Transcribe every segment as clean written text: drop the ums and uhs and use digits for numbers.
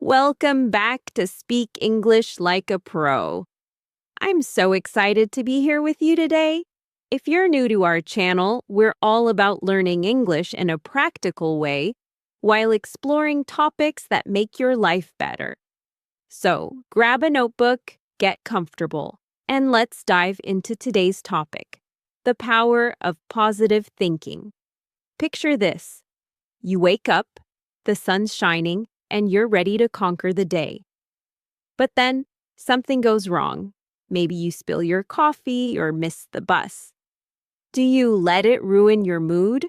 Welcome back to Speak English Like a Pro. I'm so excited to be here with you today. If you're new to our channel, we're all about learning English in a practical way while exploring topics that make your life better. So grab a notebook, get comfortable, and let's dive into today's topic, the power of positive thinking. Picture this. You wake up, the sun's shining, and you're ready to conquer the day. But then something goes wrong. Maybe you spill your coffee or miss the bus. Do you let it ruin your mood?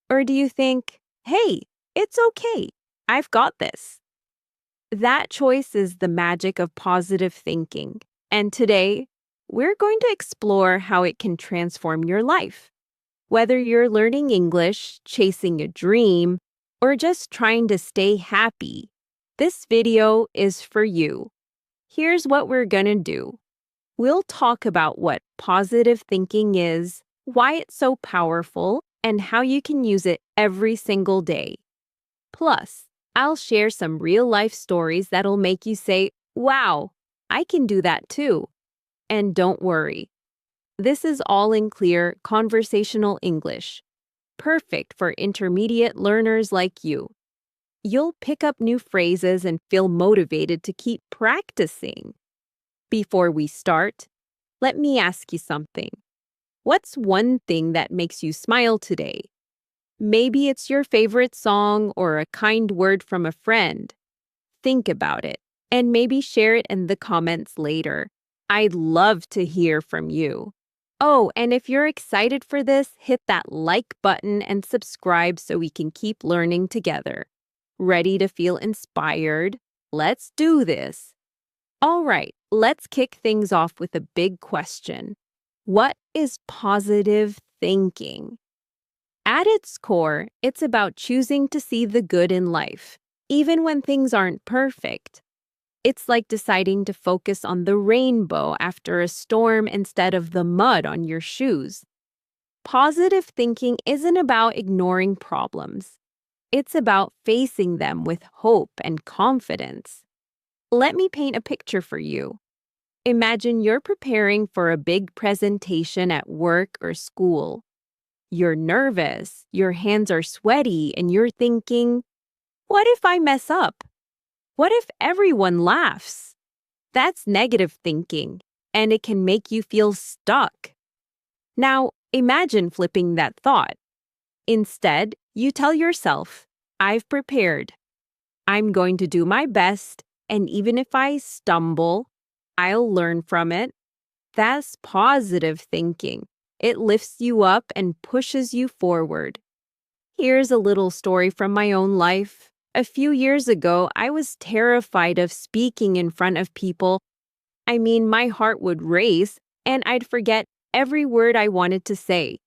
Or do you think, hey, it's okay, I've got this? That choice is the magic of positive thinking. And today, we're going to explore how it can transform your life. Whether you're learning English, chasing a dream, or just trying to stay happy, this video is for you. Here's what we're gonna do. We'll talk about what positive thinking is, why it's so powerful, and how you can use it every single day. Plus, I'll share some real-life stories that'll make you say, wow, I can do that too. And don't worry. This is all in clear conversational English, perfect for intermediate learners like you. You'll pick up new phrases and feel motivated to keep practicing. Before we start, let me ask you something. What's one thing that makes you smile today? Maybe it's your favorite song or a kind word from a friend. Think about it and maybe share it in the comments later. I'd love to hear from you. Oh, and if you're excited for this, hit that like button and subscribe so we can keep learning together. Ready to feel inspired? Let's do this. All right, let's kick things off with a big question. What is positive thinking? At its core, it's about choosing to see the good in life, even when things aren't perfect. It's like deciding to focus on the rainbow after a storm instead of the mud on your shoes. Positive thinking isn't about ignoring problems. It's about facing them with hope and confidence. Let me paint a picture for you. Imagine you're preparing for a big presentation at work or school. You're nervous, your hands are sweaty, and you're thinking, what if I mess up? What if everyone laughs? That's negative thinking, and it can make you feel stuck. Now, imagine flipping that thought. Instead, you tell yourself, I've prepared. I'm going to do my best, and even if I stumble, I'll learn from it. That's positive thinking. It lifts you up and pushes you forward. Here's a little story from my own life. A few years ago, I was terrified of speaking in front of people. I mean, my heart would race, and I'd forget every word I wanted to say.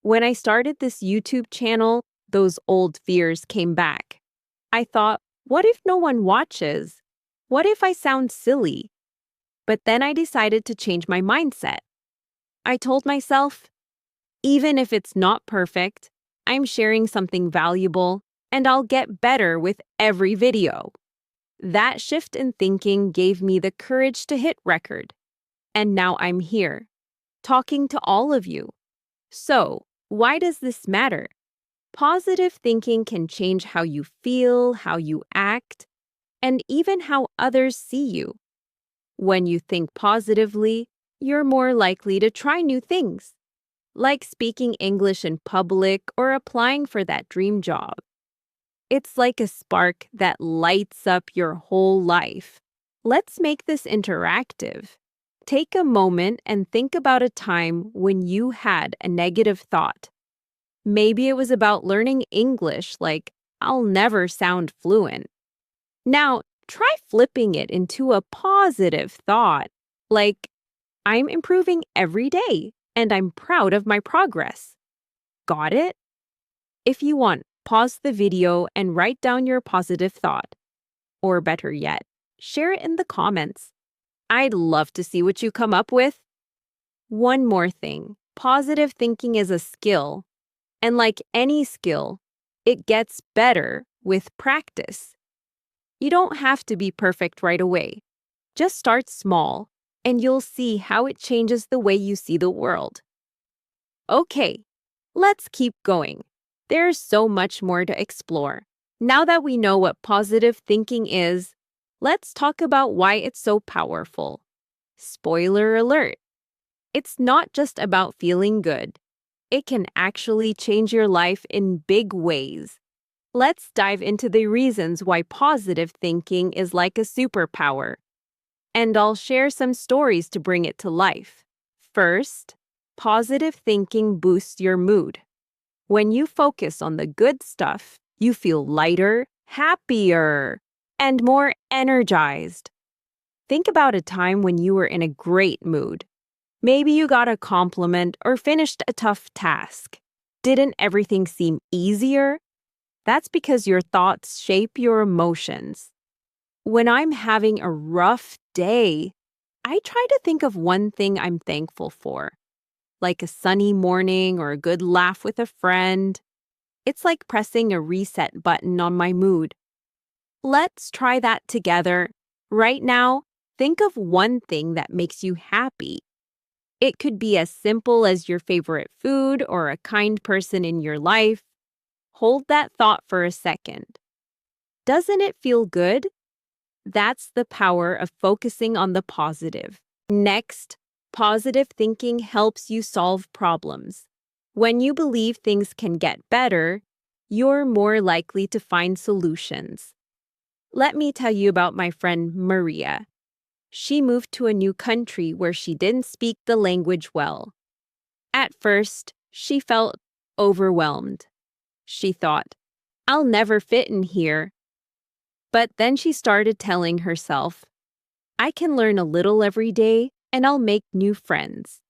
When I started this YouTube channel, those old fears came back. I thought, what if no one watches? What if I sound silly? But then I decided to change my mindset. I told myself, even if it's not perfect, I'm sharing something valuable, and I'll get better with every video. That shift in thinking gave me the courage to hit record. And now I'm here, talking to all of you. So, why does this matter? Positive thinking can change how you feel, how you act, and even how others see you. When you think positively, you're more likely to try new things, like speaking English in public or applying for that dream job. It's like a spark that lights up your whole life. Let's make this interactive. Take a moment and think about a time when you had a negative thought. Maybe it was about learning English, like, I'll never sound fluent. Now, try flipping it into a positive thought, like, I'm improving every day, and I'm proud of my progress. Got it? If you want, pause the video and write down your positive thought. Or better yet, share it in the comments. I'd love to see what you come up with. One more thing, positive thinking is a skill. And like any skill, it gets better with practice. You don't have to be perfect right away. Just start small, and you'll see how it changes the way you see the world. Okay, let's keep going. There's so much more to explore. Now that we know what positive thinking is, let's talk about why it's so powerful. Spoiler alert, it's not just about feeling good. It can actually change your life in big ways. Let's dive into the reasons why positive thinking is like a superpower. And I'll share some stories to bring it to life. First, positive thinking boosts your mood. When you focus on the good stuff, you feel lighter, happier, and more energized. Think about a time when you were in a great mood. Maybe you got a compliment or finished a tough task. Didn't everything seem easier? That's because your thoughts shape your emotions. When I'm having a rough day, I try to think of one thing I'm thankful for, like a sunny morning or a good laugh with a friend. It's like pressing a reset button on my mood. Let's try that together. Right now, think of one thing that makes you happy. It could be as simple as your favorite food or a kind person in your life. Hold that thought for a second. Doesn't it feel good? That's the power of focusing on the positive. Next, positive thinking helps you solve problems. When you believe things can get better, you're more likely to find solutions. Let me tell you about my friend Maria. She moved to a new country where she didn't speak the language well. At first, she felt overwhelmed. She thought, I'll never fit in here. But then she started telling herself, I can learn a little every day and I'll make new friends.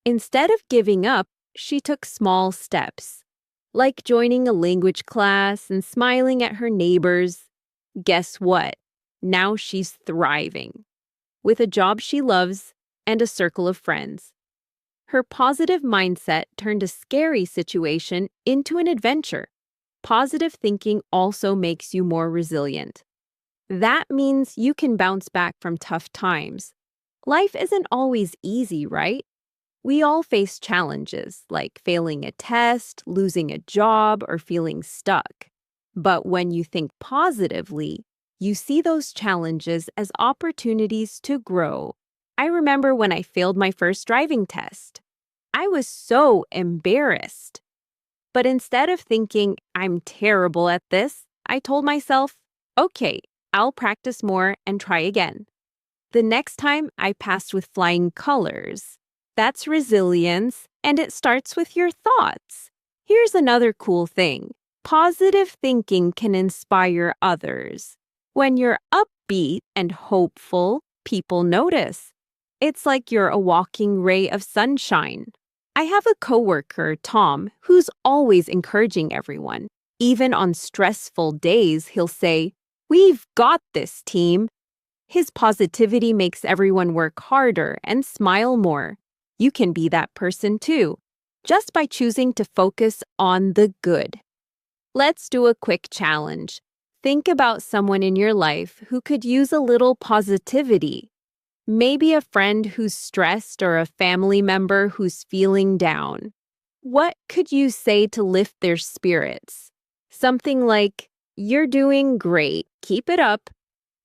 Instead of giving up, she took small steps, like joining a language class and smiling at her neighbors. Guess what? Now she's thriving, with a job she loves and a circle of friends. Her positive mindset turned a scary situation into an adventure. Positive thinking also makes you more resilient. That means you can bounce back from tough times. Life isn't always easy, right? We all face challenges like failing a test, losing a job, or feeling stuck. But when you think positively, you see those challenges as opportunities to grow. I remember when I failed my first driving test. I was so embarrassed. But instead of thinking, I'm terrible at this, I told myself, okay, I'll practice more and try again. The next time I passed with flying colors. That's resilience, and it starts with your thoughts. Here's another cool thing. Positive thinking can inspire others. When you're upbeat and hopeful, people notice. It's like you're a walking ray of sunshine. I have a coworker, Tom, who's always encouraging everyone. Even on stressful days, he'll say, "We've got this, team." His positivity makes everyone work harder and smile more. You can be that person too, just by choosing to focus on the good. Let's do a quick challenge. Think about someone in your life who could use a little positivity. Maybe a friend who's stressed or a family member who's feeling down. What could you say to lift their spirits? Something like, "You're doing great, keep it up."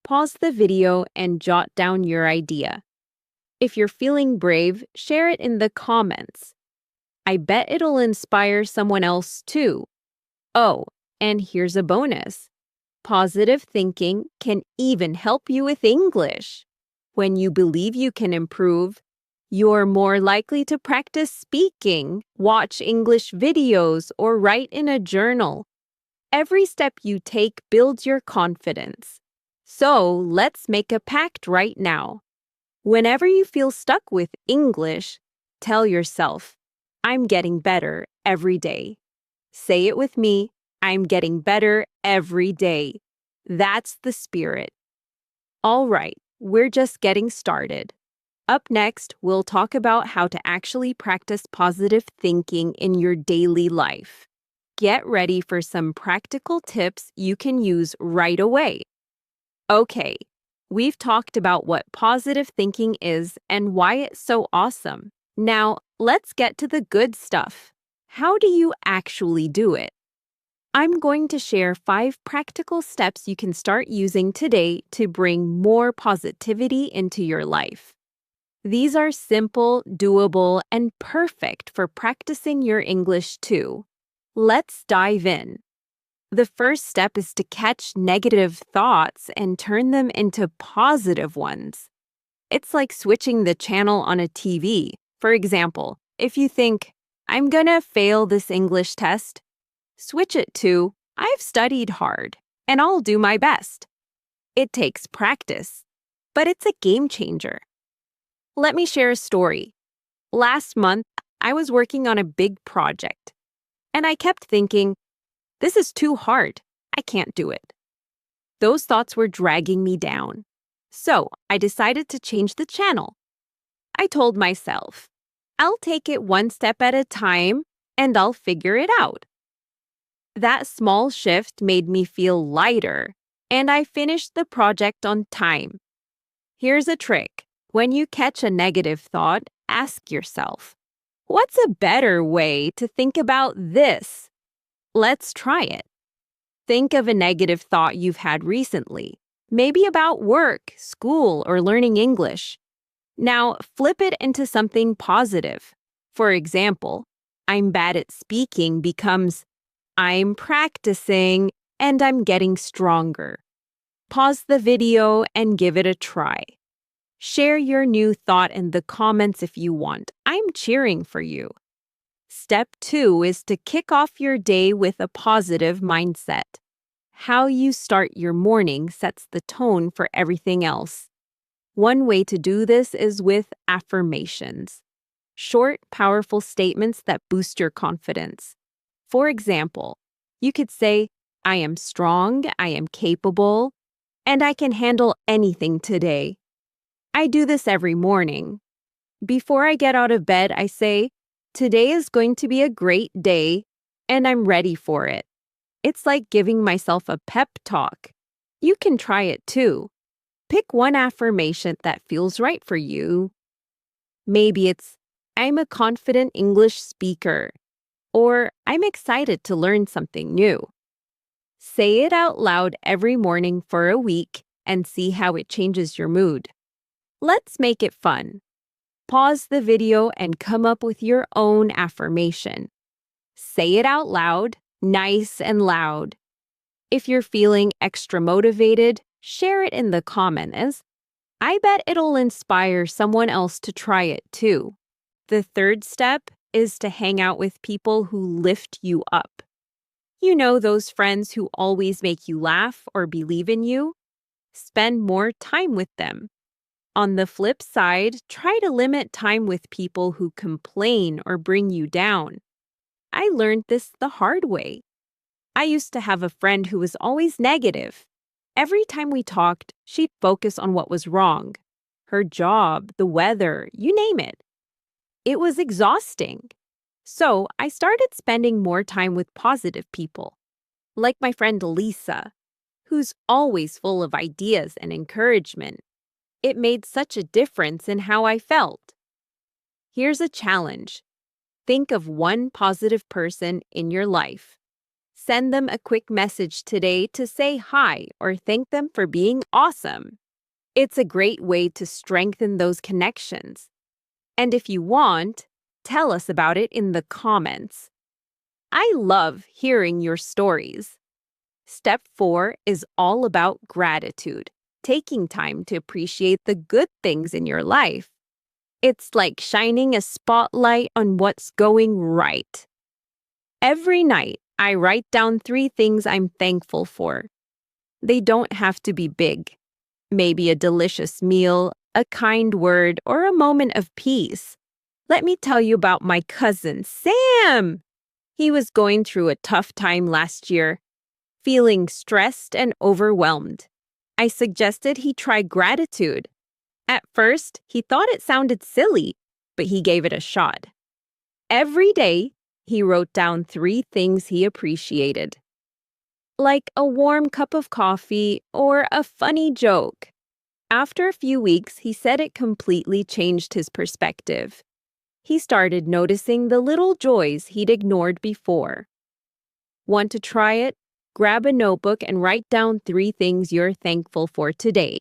Pause the video and jot down your idea. If you're feeling brave, share it in the comments. I bet it'll inspire someone else too. Oh, and here's a bonus. Positive thinking can even help you with English. When you believe you can improve, you're more likely to practice speaking, watch English videos, or write in a journal. Every step you take builds your confidence. So let's make a pact right now. Whenever you feel stuck with English, tell yourself, I'm getting better every day. Say it with me, I'm getting better every day. That's the spirit. All right, we're just getting started. Up next, we'll talk about how to actually practice positive thinking in your daily life. Get ready for some practical tips you can use right away. Okay, we've talked about what positive thinking is and why it's so awesome. Now, let's get to the good stuff. How do you actually do it? I'm going to share 5 practical steps you can start using today to bring more positivity into your life. These are simple, doable, and perfect for practicing your English too. Let's dive in. The first step is to catch negative thoughts and turn them into positive ones. It's like switching the channel on a TV. For example, if you think, I'm gonna fail this English test, switch it to, I've studied hard and I'll do my best. It takes practice, but it's a game changer. Let me share a story. Last month, I was working on a big project, and I kept thinking, this is too hard. I can't do it. Those thoughts were dragging me down. So I decided to change the channel. I told myself, I'll take it one step at a time and I'll figure it out. That small shift made me feel lighter, and I finished the project on time. Here's a trick. When you catch a negative thought, ask yourself, what's a better way to think about this? Let's try it. Think of a negative thought you've had recently, maybe about work, school, or learning English. Now, flip it into something positive. For example, I'm bad at speaking becomes I'm practicing and I'm getting stronger. Pause the video and give it a try. Share your new thought in the comments if you want. I'm cheering for you. Step 2 is to kick off your day with a positive mindset. How you start your morning sets the tone for everything else. One way to do this is with affirmations. Short, powerful statements that boost your confidence. For example, you could say, I am strong, I am capable, and I can handle anything today. I do this every morning. Before I get out of bed, I say, today is going to be a great day, and I'm ready for it. It's like giving myself a pep talk. You can try it too. Pick one affirmation that feels right for you. Maybe it's, I'm a confident English speaker, or I'm excited to learn something new. Say it out loud every morning for a week and see how it changes your mood. Let's make it fun. Pause the video and come up with your own affirmation. Say it out loud, nice and loud. If you're feeling extra motivated, share it in the comments. I bet it'll inspire someone else to try it too. The third step is to hang out with people who lift you up. You know those friends who always make you laugh or believe in you? Spend more time with them. On the flip side, try to limit time with people who complain or bring you down. I learned this the hard way. I used to have a friend who was always negative. Every time we talked, she'd focus on what was wrong. Her job, the weather, you name it. It was exhausting. So I started spending more time with positive people, like my friend Lisa, who's always full of ideas and encouragement. It made such a difference in how I felt. Here's a challenge. Think of one positive person in your life. Send them a quick message today to say hi or thank them for being awesome. It's a great way to strengthen those connections. And if you want, tell us about it in the comments. I love hearing your stories. Step 4 is all about gratitude, taking time to appreciate the good things in your life. It's like shining a spotlight on what's going right. Every night, I write down 3 things I'm thankful for. They don't have to be big. Maybe a delicious meal, a kind word, or a moment of peace. Let me tell you about my cousin, Sam. He was going through a tough time last year, feeling stressed and overwhelmed. I suggested he try gratitude. At first, he thought it sounded silly, but he gave it a shot. Every day, he wrote down 3 things he appreciated. like a warm cup of coffee or a funny joke. After a few weeks, he said it completely changed his perspective. He started noticing the little joys he'd ignored before. Want to try it? Grab a notebook and write down 3 things you're thankful for today.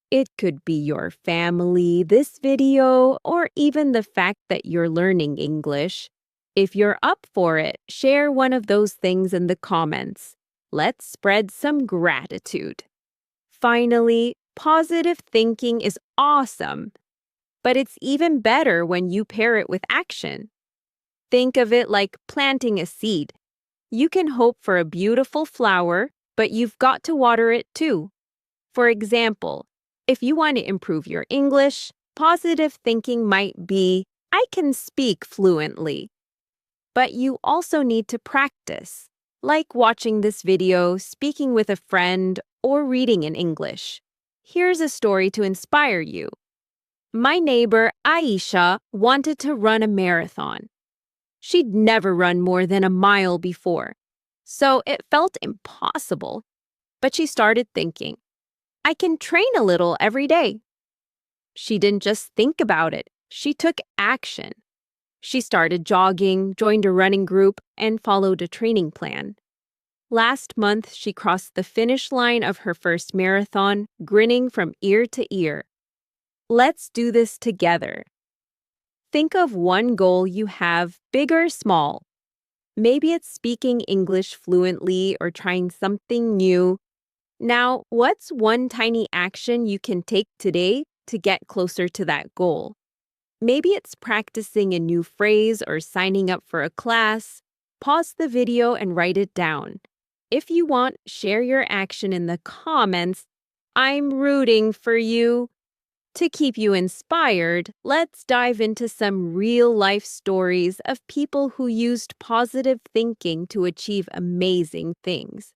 It could be your family, this video, or even the fact that you're learning English. If you're up for it, share one of those things in the comments. Let's spread some gratitude. Finally, positive thinking is awesome, but it's even better when you pair it with action. Think of it like planting a seed. You can hope for a beautiful flower, but you've got to water it too. For example, if you want to improve your English, positive thinking might be, I can speak fluently. But you also need to practice, like watching this video, speaking with a friend, or reading in English. Here's a story to inspire you. My neighbor, Aisha, wanted to run a marathon. She'd never run more than a mile before, so it felt impossible. But she started thinking, I can train a little every day. She didn't just think about it, she took action. She started jogging, joined a running group, and followed a training plan. Last month, she crossed the finish line of her first marathon, grinning from ear to ear. Let's do this together. Think of one goal you have, big or small. Maybe it's speaking English fluently or trying something new. Now, what's one tiny action you can take today to get closer to that goal? Maybe it's practicing a new phrase or signing up for a class. Pause the video and write it down. If you want, share your action in the comments. I'm rooting for you. To keep you inspired, let's dive into some real-life stories of people who used positive thinking to achieve amazing things.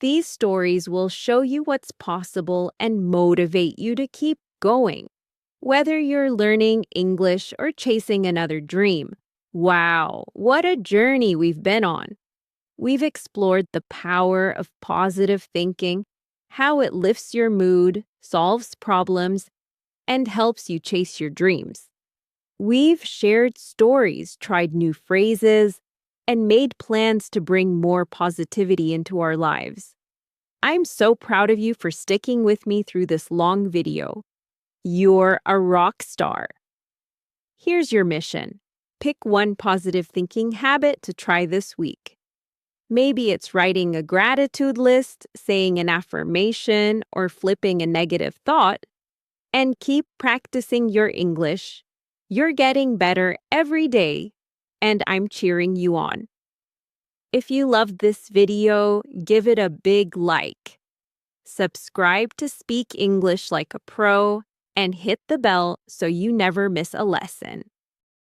These stories will show you what's possible and motivate you to keep going. Whether you're learning English or chasing another dream, wow, what a journey we've been on. We've explored the power of positive thinking, how it lifts your mood, solves problems, and helps you chase your dreams. We've shared stories, tried new phrases, and made plans to bring more positivity into our lives. I'm so proud of you for sticking with me through this long video. You're a rock star. Here's your mission. Pick one positive thinking habit to try this week. Maybe it's writing a gratitude list, saying an affirmation, or flipping a negative thought. And keep practicing your English. You're getting better every day, and I'm cheering you on. If you loved this video, give it a big like. Subscribe to Speak English Like a Pro, and hit the bell so you never miss a lesson.